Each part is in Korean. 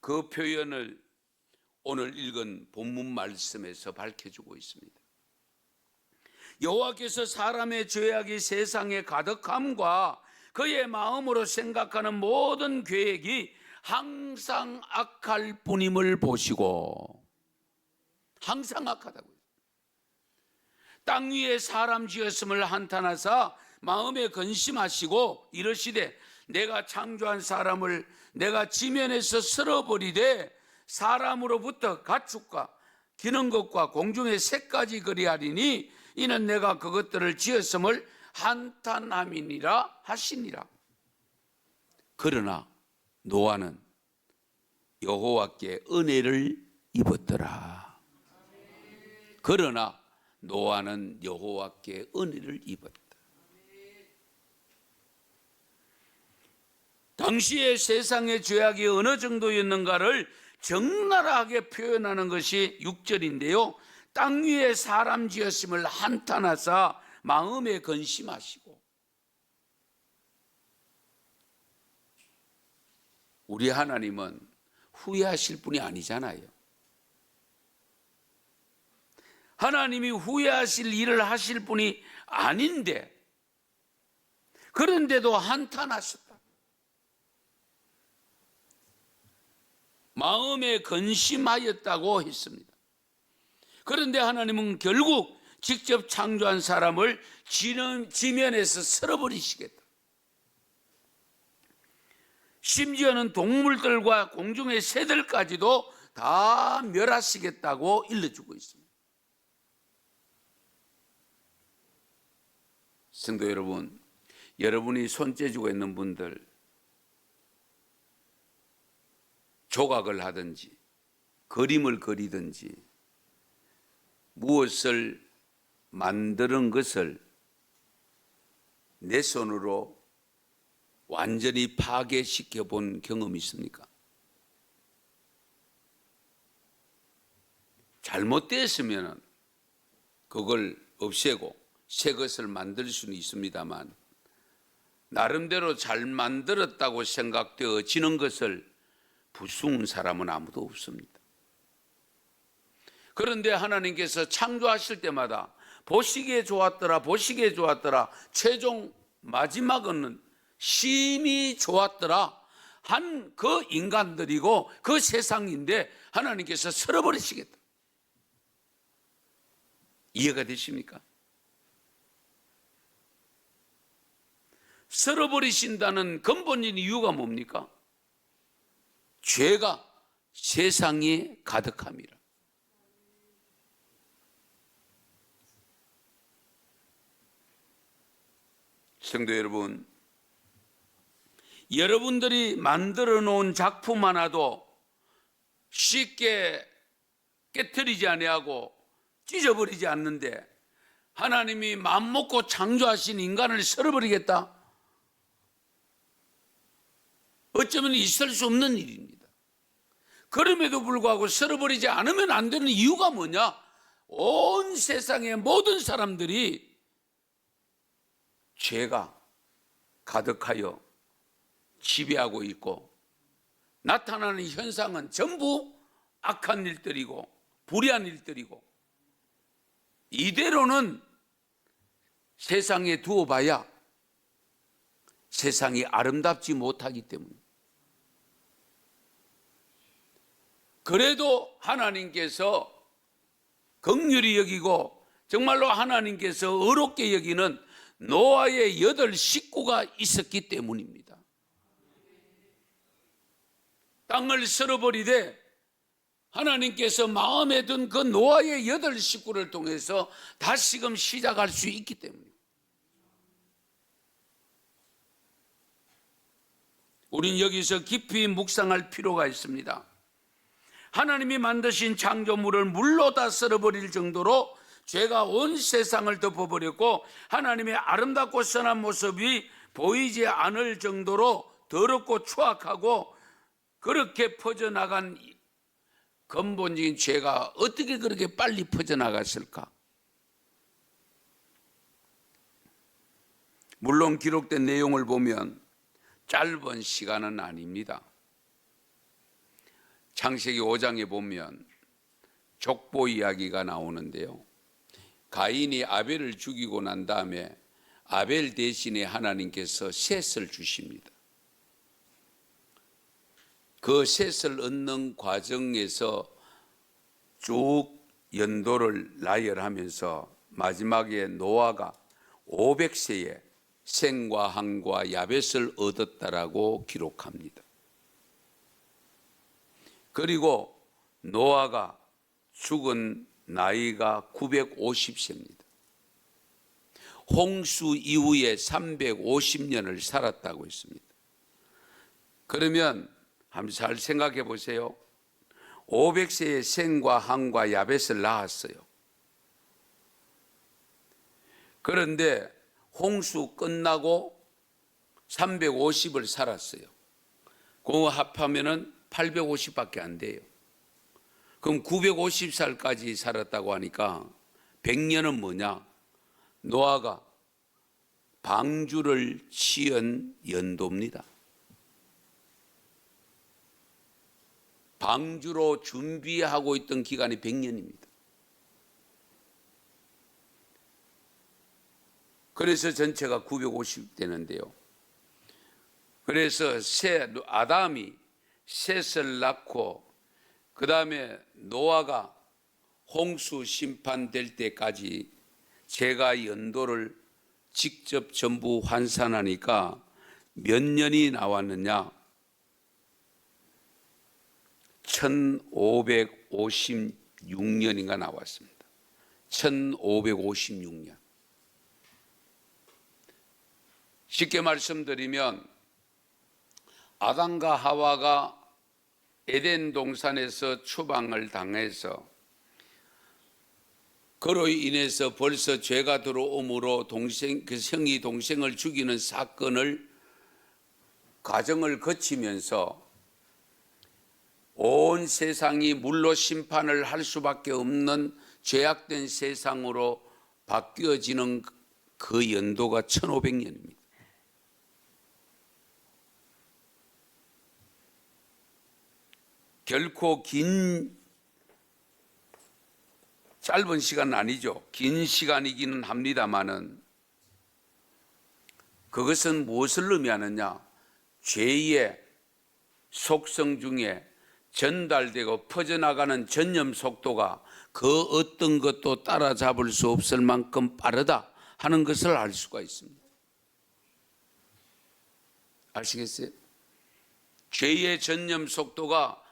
그 표현을 오늘 읽은 본문 말씀에서 밝혀주고 있습니다. 여호와께서 사람의 죄악이 세상에 가득함과 그의 마음으로 생각하는 모든 계획이 항상 악할 뿐임을 보시고, 항상 악하다고요. 땅 위에 사람 지었음을 한탄하사 마음에 근심하시고 이르시되 내가 창조한 사람을 내가 지면에서 쓸어버리되 사람으로부터 가축과 기는 것과 공중의 새까지 그리하리니 이는 내가 그것들을 지었음을 한탄함이니라 하시니라. 그러나 노아는 여호와께 은혜를 입었더라. 그러나 노아는 여호와께 은혜를 입었다. 당시의 세상의 죄악이 어느 정도였는가를 적나라하게 표현하는 것이 6절인데요. 땅 위에 사람 지었음을 한탄하사 마음에 근심하시고. 우리 하나님은 후회하실 분이 아니잖아요. 하나님이 후회하실 일을 하실 분이 아닌데, 그런데도 한탄하셨다. 마음에 근심하였다고 했습니다. 그런데 하나님은 결국 직접 창조한 사람을 지면에서 쓸어버리시겠다. 심지어는 동물들과 공중의 새들까지도 다 멸하시겠다고 일러주고 있습니다. 성도 여러분, 여러분이 손재주가 있는 분들, 조각을 하든지 그림을 그리든지 무엇을 만드는 것을 내 손으로 완전히 파괴시켜 본 경험이 있습니까? 잘못되었으면 그걸 없애고 새 것을 만들 수는 있습니다만, 나름대로 잘 만들었다고 생각되어지는 것을 부수는 사람은 아무도 없습니다. 그런데 하나님께서 창조하실 때마다 보시기에 좋았더라, 보시기에 좋았더라, 최종 마지막은 심히 좋았더라 한 그 인간들이고 그 세상인데 하나님께서 쓸어버리시겠다. 이해가 되십니까? 쓸어버리신다는 근본적인 이유가 뭡니까? 죄가 세상에 가득함이라. 성도 여러분, 여러분들이 만들어 놓은 작품 하나도 쉽게 깨트리지 아니하고 찢어버리지 않는데 하나님이 맘먹고 창조하신 인간을 쓸어버리겠다? 어쩌면 있을 수 없는 일입니다. 그럼에도 불구하고 쓸어버리지 않으면 안 되는 이유가 뭐냐? 온 세상의 모든 사람들이 죄가 가득하여 지배하고 있고 나타나는 현상은 전부 악한 일들이고 불의한 일들이고, 이대로는 세상에 두어봐야 세상이 아름답지 못하기 때문에, 그래도 하나님께서 긍휼히 여기고 정말로 하나님께서 의롭게 여기는 노아의 8 식구가 있었기 때문입니다. 땅을 쓸어버리되 하나님께서 마음에 든 그 노아의 8 식구를 통해서 다시금 시작할 수 있기 때문입니다. 우린 여기서 깊이 묵상할 필요가 있습니다. 하나님이 만드신 창조물을 물로 다 쓸어버릴 정도로 죄가 온 세상을 덮어버렸고 하나님의 아름답고 선한 모습이 보이지 않을 정도로 더럽고 추악하고 그렇게 퍼져나간 근본적인 죄가 어떻게 그렇게 빨리 퍼져나갔을까? 물론 기록된 내용을 보면 짧은 시간은 아닙니다. 창세기 5장에 보면 족보 이야기가 나오는데요. 가인이 아벨을 죽이고 난 다음에 아벨 대신에 하나님께서 셋을 주십니다. 그 셋을 얻는 과정에서 쭉 연도를 나열하면서 마지막에 노아가 500세에 셈과 함과 야벳을 얻었다라고 기록합니다. 그리고 노아가 죽은 나이가 950세입니다. 홍수 이후에 350년을 살았다고 했습니다. 그러면 한번 잘 생각해 보세요. 500세에 셈과 함과 야벳을 낳았어요. 그런데 홍수 끝나고 350을 살았어요. 그거 합하면은 850밖에 안 돼요. 그럼 950살까지 살았다고 하니까 100년은 뭐냐? 노아가 방주를 지은 연도입니다. 방주로 준비하고 있던 기간이 100년입니다. 그래서 전체가 950 되는데요. 그래서 아담이 셋을 낳고 그 다음에 노아가 홍수 심판될 때까지 제가 연도를 직접 전부 환산하니까 몇 년이 나왔느냐? 1556년인가 나왔습니다. 1556년. 쉽게 말씀드리면 아담과 하와가 에덴 동산에서 추방을 당해서 그로 인해서 벌써 죄가 들어옴으로 그 형이 동생을 죽이는 사건을 과정을 거치면서 온 세상이 물로 심판을 할 수밖에 없는 죄악된 세상으로 바뀌어지는 그 연도가 1500년입니다. 결코 짧은 시간은 아니죠. 긴 시간이기는 합니다만은 그것은 무엇을 의미하느냐? 죄의 속성 중에 전달되고 퍼져나가는 전염 속도가 그 어떤 것도 따라잡을 수 없을 만큼 빠르다 하는 것을 알 수가 있습니다. 아시겠어요? 죄의 전염 속도가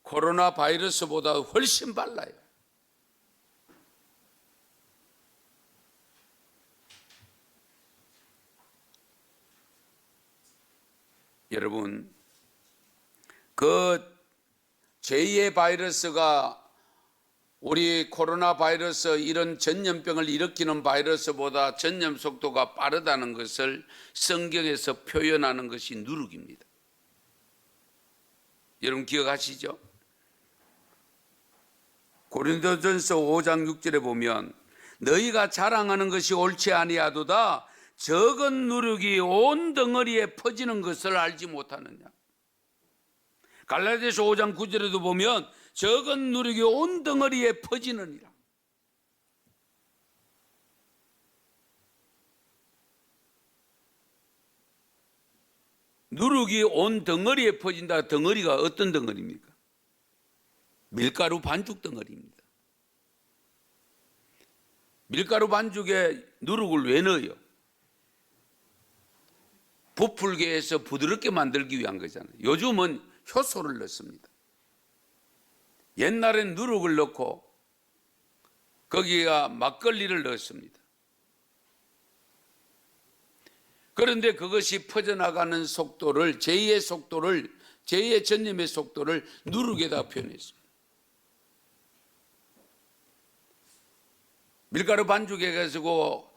코로나 바이러스보다 훨씬 빨라요. 여러분, 그 제2의 바이러스가 우리 코로나 바이러스 이런 전염병을 일으키는 바이러스보다 전염 속도가 빠르다는 것을 성경에서 표현하는 것이 누룩입니다. 여러분 기억하시죠? 고린도전서 5장 6절에 보면 너희가 자랑하는 것이 옳지 아니하도다 적은 누룩이 온 덩어리에 퍼지는 것을 알지 못하느냐. 갈라디아서 5장 9절에도 보면 적은 누룩이 온 덩어리에 퍼지느니라. 누룩이 온 덩어리에 퍼진다. 덩어리가 어떤 덩어리입니까? 밀가루 반죽 덩어리입니다. 밀가루 반죽에 누룩을 왜 넣어요? 부풀게 해서 부드럽게 만들기 위한 거잖아요. 요즘은 효소를 넣습니다. 옛날엔 누룩을 넣고 거기가 막걸리를 넣었습니다. 그런데 그것이 퍼져나가는 속도를 제2의 전염의 속도를 누룩에다 표현했습니다. 밀가루 반죽에 가지고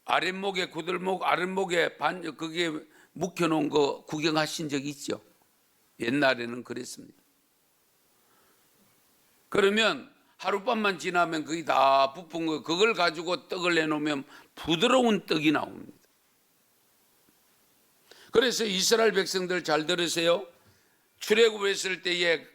아랫목에 구들목 아랫목에 거기에 묵혀놓은 거 구경하신 적 있죠? 옛날에는 그랬습니다. 그러면 하룻밤만 지나면 거기 다 부푼 거 그걸 가지고 떡을 내놓으면 부드러운 떡이 나옵니다. 그래서 이스라엘 백성들 잘 들으세요. 출애굽했을 때에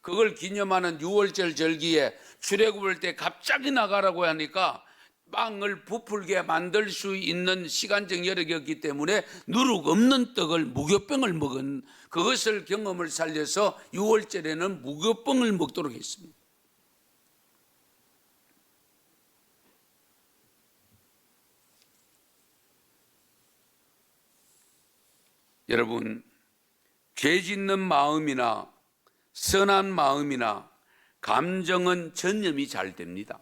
그걸 기념하는 유월절 절기에 출애굽할 때 갑자기 나가라고 하니까 빵을 부풀게 만들 수 있는 시간적 여력이 없기 때문에 누룩 없는 떡을 무교병을 먹은 그것을 경험을 살려서 유월절에는 무교병을 먹도록 했습니다. 여러분, 죄 짓는 마음이나 선한 마음이나 감정은 전염이 잘 됩니다.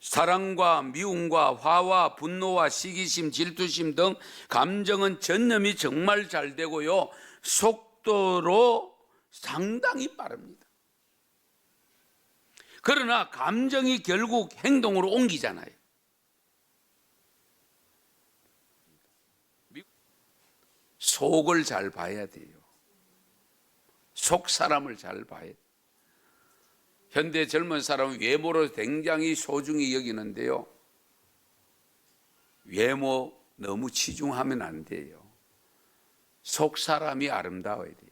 사랑과 미움과 화와 분노와 시기심, 질투심 등 감정은 전염이 정말 잘 되고요, 속도로 상당히 빠릅니다. 그러나 감정이 결국 행동으로 옮기잖아요. 속을 잘 봐야 돼요. 속 사람을 잘 봐야 돼요. 현대 젊은 사람은 외모로 굉장히 소중히 여기는데요, 외모 너무 치중하면 안 돼요. 속 사람이 아름다워야 돼요.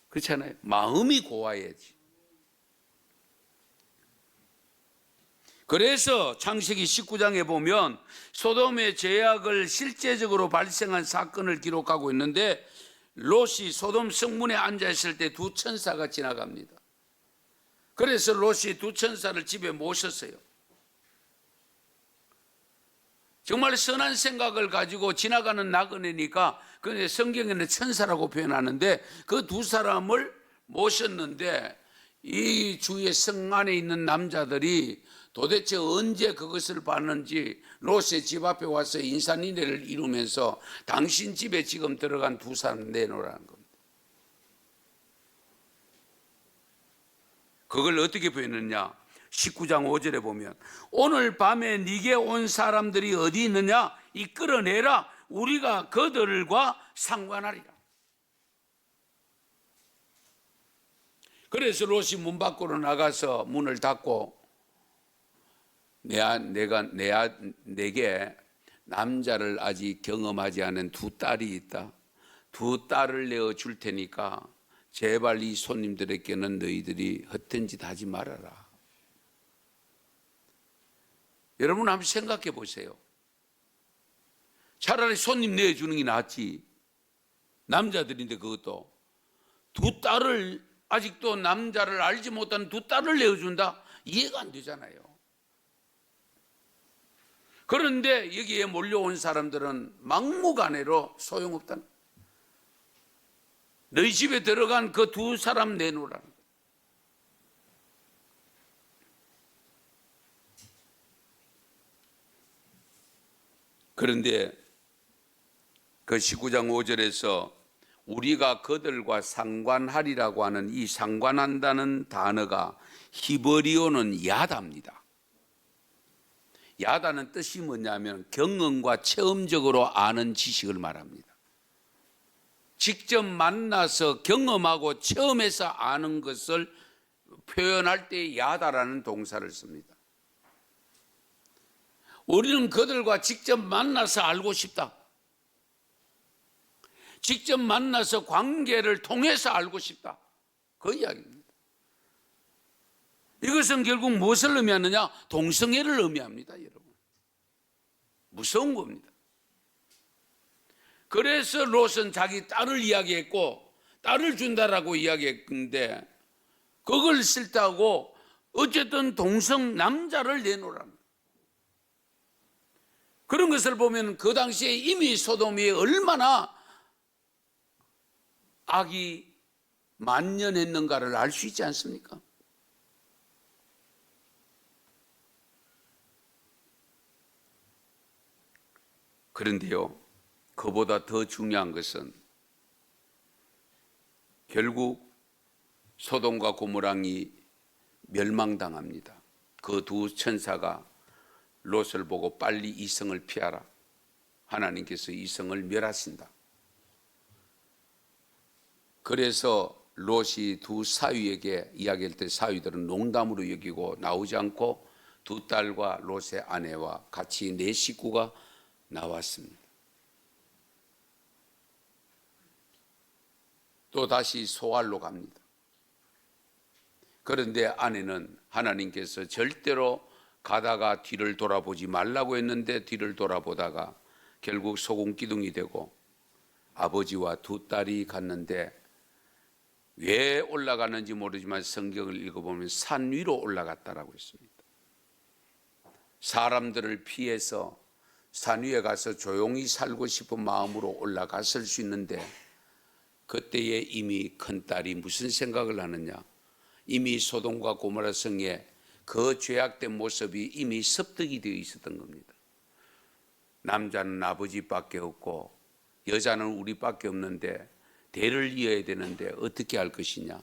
그렇잖아요. 마음이 고와야지. 그래서 창세기 19장에 보면 소돔의 죄악을 실제적으로 발생한 사건을 기록하고 있는데, 롯이 소돔 성문에 앉아 있을 때 두 천사가 지나갑니다. 그래서 롯이 두 천사를 집에 모셨어요. 정말 선한 생각을 가지고 지나가는 나그네니까 근데 성경에는 천사라고 표현하는데, 그 두 사람을 모셨는데 이 주위에 성 안에 있는 남자들이 도대체 언제 그것을 봤는지 롯의 집 앞에 와서 인산인해를 이루면서 당신 집에 지금 들어간 두 사람 내놓으라는 겁니다. 그걸 어떻게 표현했느냐? 19장 5절에 보면 오늘 밤에 네게 온 사람들이 어디 있느냐? 이끌어내라. 우리가 그들과 상관하리라. 그래서 롯이 문 밖으로 나가서 문을 닫고 내게 남자를 아직 경험하지 않은 두 딸이 있다. 두 딸을 내어 줄 테니까 제발 이 손님들에게는 너희들이 헛된 짓 하지 말아라. 여러분 한번 생각해 보세요. 차라리 손님 내주는 게 낫지. 남자들인데 그것도 두 딸을, 아직도 남자를 알지 못하는 두 딸을 내어준다? 이해가 안 되잖아요. 그런데 여기에 몰려온 사람들은 막무가내로 소용없다. 너희 집에 들어간 그 두 사람 내놓으라는 거예요. 그런데 그 19장 5절에서 우리가 그들과 상관하리라고 하는 이 상관한다는 단어가 히브리어는 야다입니다. 야다는 뜻이 뭐냐면 경험과 체험적으로 아는 지식을 말합니다. 직접 만나서 경험하고 체험해서 아는 것을 표현할 때 야다라는 동사를 씁니다. 우리는 그들과 직접 만나서 알고 싶다. 직접 만나서 관계를 통해서 알고 싶다. 그 이야기입니다. 이것은 결국 무엇을 의미하느냐? 동성애를 의미합니다, 여러분. 무서운 겁니다. 그래서 롯은 자기 딸을 이야기했고 딸을 준다라고 이야기했는데 그걸 싫다고 어쨌든 동성 남자를 내놓으랍니다. 그런 것을 보면 그 당시에 이미 소돔이 얼마나 악이 만연했는가를 알 수 있지 않습니까? 그런데요, 그보다 더 중요한 것은 결국 소돔과 고모랑이 멸망당합니다. 그 두 천사가 롯을 보고 빨리 이 성을 피하라. 하나님께서 이 성을 멸하신다. 그래서 롯이 두 사위에게 이야기할 때 사위들은 농담으로 여기고 나오지 않고 두 딸과 롯의 아내와 같이 네 식구가 나왔습니다. 또 다시 소활로 갑니다. 그런데 아내는 하나님께서 절대로 가다가 뒤를 돌아보지 말라고 했는데 뒤를 돌아보다가 결국 소금기둥이 되고 아버지와 두 딸이 갔는데, 왜 올라가는지 모르지만 성경을 읽어보면 산 위로 올라갔다라고 했습니다. 사람들을 피해서 산 위에 가서 조용히 살고 싶은 마음으로 올라갔을 수 있는데, 그때에 이미 큰딸이 무슨 생각을 하느냐, 이미 소돔과 고모라 성에 그 죄악된 모습이 이미 습득이 되어 있었던 겁니다. 남자는 아버지밖에 없고 여자는 우리밖에 없는데 대를 이어야 되는데 어떻게 할 것이냐.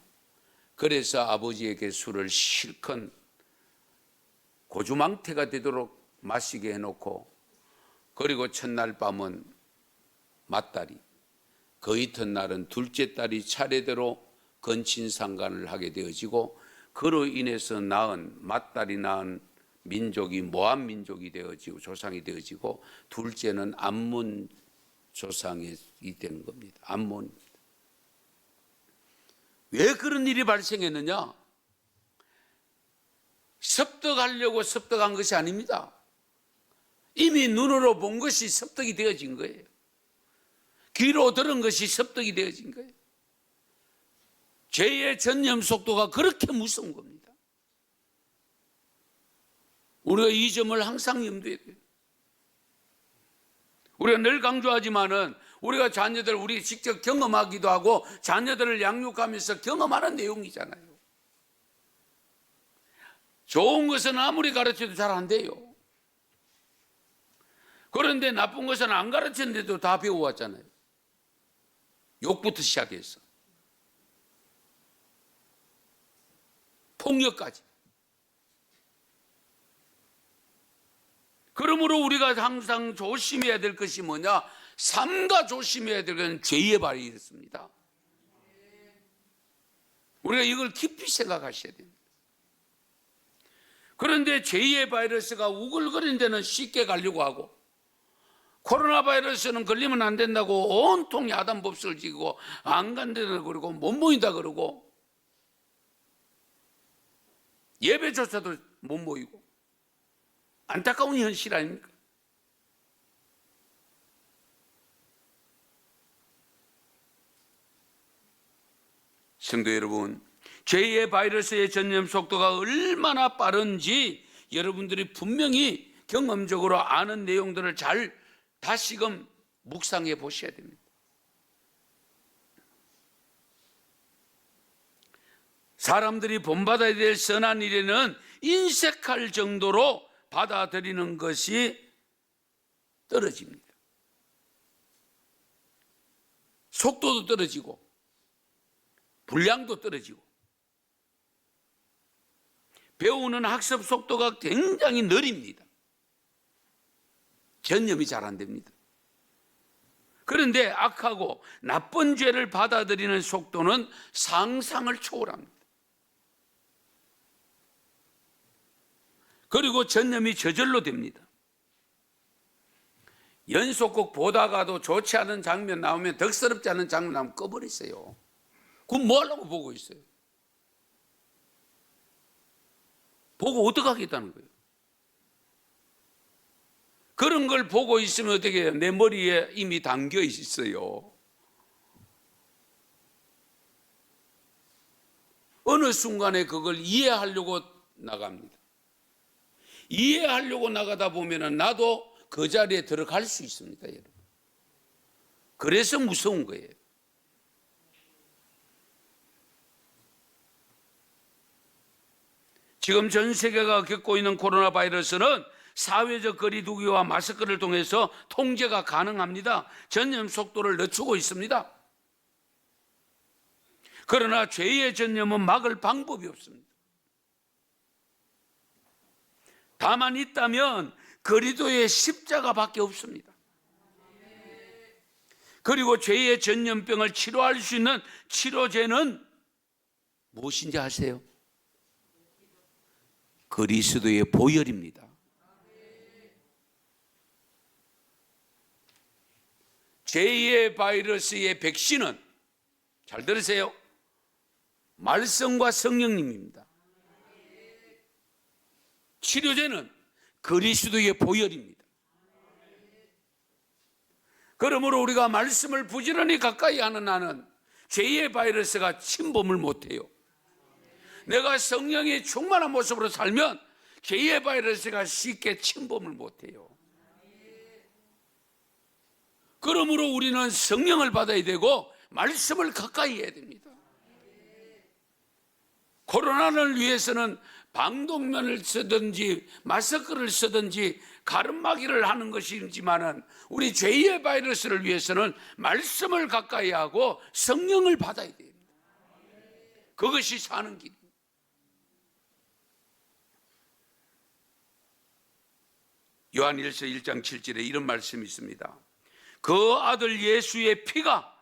그래서 아버지에게 술을 실컷 고주망태가 되도록 마시게 해놓고, 그리고 첫날 밤은 맏딸이, 그 이튿날은 둘째 딸이 차례대로 건친상간을 하게 되어지고, 그로 인해서 맏딸이 낳은 민족이 모압 민족이 되어지고 조상이 되어지고, 둘째는 암몬 조상이 된 겁니다. 암몬. 왜 그런 일이 발생했느냐? 습득하려고 습득한 것이 아닙니다. 이미 눈으로 본 것이 습득이 되어진 거예요. 귀로 들은 것이 습득이 되어진 거예요. 죄의 전염 속도가 그렇게 무서운 겁니다. 우리가 이 점을 항상 염두에 둬요. 우리가 늘 강조하지만은 우리가 자녀들, 우리 직접 경험하기도 하고 자녀들을 양육하면서 경험하는 내용이잖아요. 좋은 것은 아무리 가르쳐도 잘 안 돼요. 그런데 나쁜 것은 안 가르쳤는데도 다 배워왔잖아요. 욕부터 시작해서 폭력까지. 그러므로 우리가 항상 조심해야 될 것이 뭐냐? 삼가 조심해야 될 것은 죄의 바이러스입니다. 우리가 이걸 깊이 생각하셔야 됩니다. 그런데 죄의 바이러스가 우글거리는 데는 쉽게 가려고 하고, 코로나 바이러스는 걸리면 안 된다고 온통 야단법석을 지고 안 간다고 그러고 못 모인다 그러고 예배조차도 못 모이고, 안타까운 현실 아닙니까? 성도 여러분, 죄의 바이러스의 전염 속도가 얼마나 빠른지 여러분들이 분명히 경험적으로 아는 내용들을 잘 다시금 묵상해 보셔야 됩니다. 사람들이 본받아야 될 선한 일에는 인색할 정도로 받아들이는 것이 떨어집니다. 속도도 떨어지고 분량도 떨어지고 배우는 학습 속도가 굉장히 느립니다. 전염이 잘 안 됩니다. 그런데 악하고 나쁜 죄를 받아들이는 속도는 상상을 초월합니다. 그리고 전염이 저절로 됩니다. 연속곡 보다가도 좋지 않은 장면 나오면, 덕스럽지 않은 장면 나오면 꺼버리세요. 그럼 뭐 하려고 보고 있어요? 보고 어떻게 하겠다는 거예요? 그런 걸 보고 있으면 어떻게 해요? 내 머리에 이미 담겨 있어요. 어느 순간에 그걸 이해하려고 나갑니다. 이해하려고 나가다 보면 나도 그 자리에 들어갈 수 있습니다, 여러분. 그래서 무서운 거예요. 지금 전 세계가 겪고 있는 코로나 바이러스는 사회적 거리 두기와 마스크를 통해서 통제가 가능합니다. 전염 속도를 늦추고 있습니다. 그러나 죄의 전염은 막을 방법이 없습니다. 다만 있다면 그리스도의 십자가밖에 없습니다. 그리고 죄의 전염병을 치료할 수 있는 치료제는 무엇인지 아세요? 그리스도의 보혈입니다. 죄의 바이러스의 백신은, 잘 들으세요. 말씀과 성령님입니다. 치료제는 그리스도의 보혈입니다. 그러므로 우리가 말씀을 부지런히 가까이 하는 한은 죄의 바이러스가 침범을 못해요. 내가 성령의 충만한 모습으로 살면 죄의 바이러스가 쉽게 침범을 못해요. 그러므로 우리는 성령을 받아야 되고 말씀을 가까이 해야 됩니다. 코로나를 위해서는 방독면을 쓰든지 마스크를 쓰든지 가름막이를 하는 것이지만은 우리 죄의 바이러스를 위해서는 말씀을 가까이 하고 성령을 받아야 됩니다. 그것이 사는 길입니다. 요한일서 1장 7절에 이런 말씀이 있습니다. 그 아들 예수의 피가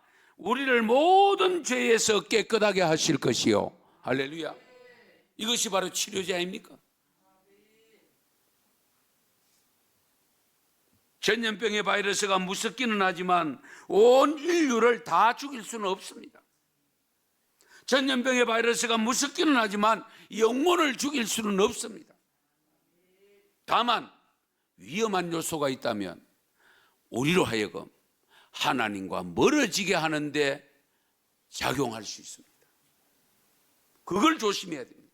우리를 모든 죄에서 깨끗하게 하실 것이요. 할렐루야. 이것이 바로 치료제 아닙니까? 전염병의 바이러스가 무섭기는 하지만 온 인류를 다 죽일 수는 없습니다. 전염병의 바이러스가 무섭기는 하지만 영혼을 죽일 수는 없습니다. 다만 위험한 요소가 있다면 우리로 하여금 하나님과 멀어지게 하는데 작용할 수 있습니다. 그걸 조심해야 됩니다.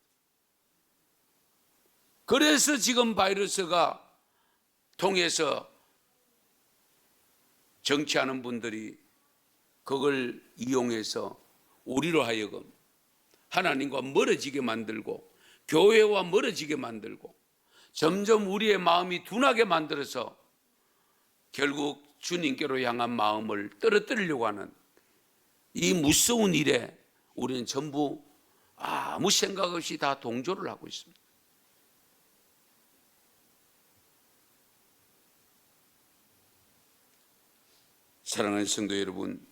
그래서 지금 바이러스가 통해서 정치하는 분들이 그걸 이용해서 우리로 하여금 하나님과 멀어지게 만들고 교회와 멀어지게 만들고 점점 우리의 마음이 둔하게 만들어서 결국 주님께로 향한 마음을 떨어뜨리려고 하는 이 무서운 일에 우리는 전부 아무 생각 없이 다 동조를 하고 있습니다. 사랑하는 성도 여러분,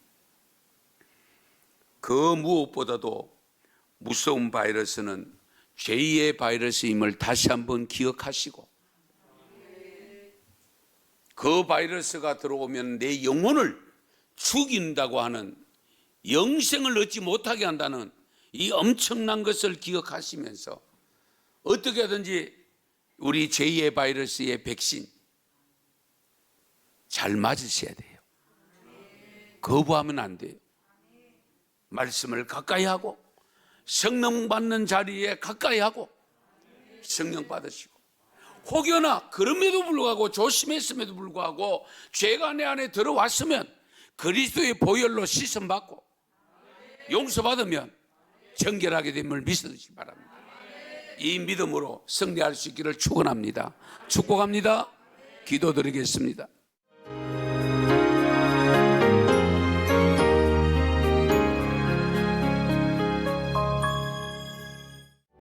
그 무엇보다도 무서운 바이러스는 죄의 바이러스임을 다시 한번 기억하시고, 그 바이러스가 들어오면 내 영혼을 죽인다고 하는, 영생을 얻지 못하게 한다는 이 엄청난 것을 기억하시면서 어떻게든지 우리 죄의 바이러스의 백신 잘 맞으셔야 돼요. 거부하면 안 돼요. 말씀을 가까이 하고 성령 받는 자리에 가까이 하고 성령 받으시고, 혹여나 그럼에도 불구하고 조심했음에도 불구하고 죄가 내 안에 들어왔으면 그리스도의 보혈로 씻음받고 용서받으면 정결하게 됨을 믿으시기 바랍니다. 이 믿음으로 승리할 수 있기를 축원합니다. 축복합니다. 기도드리겠습니다.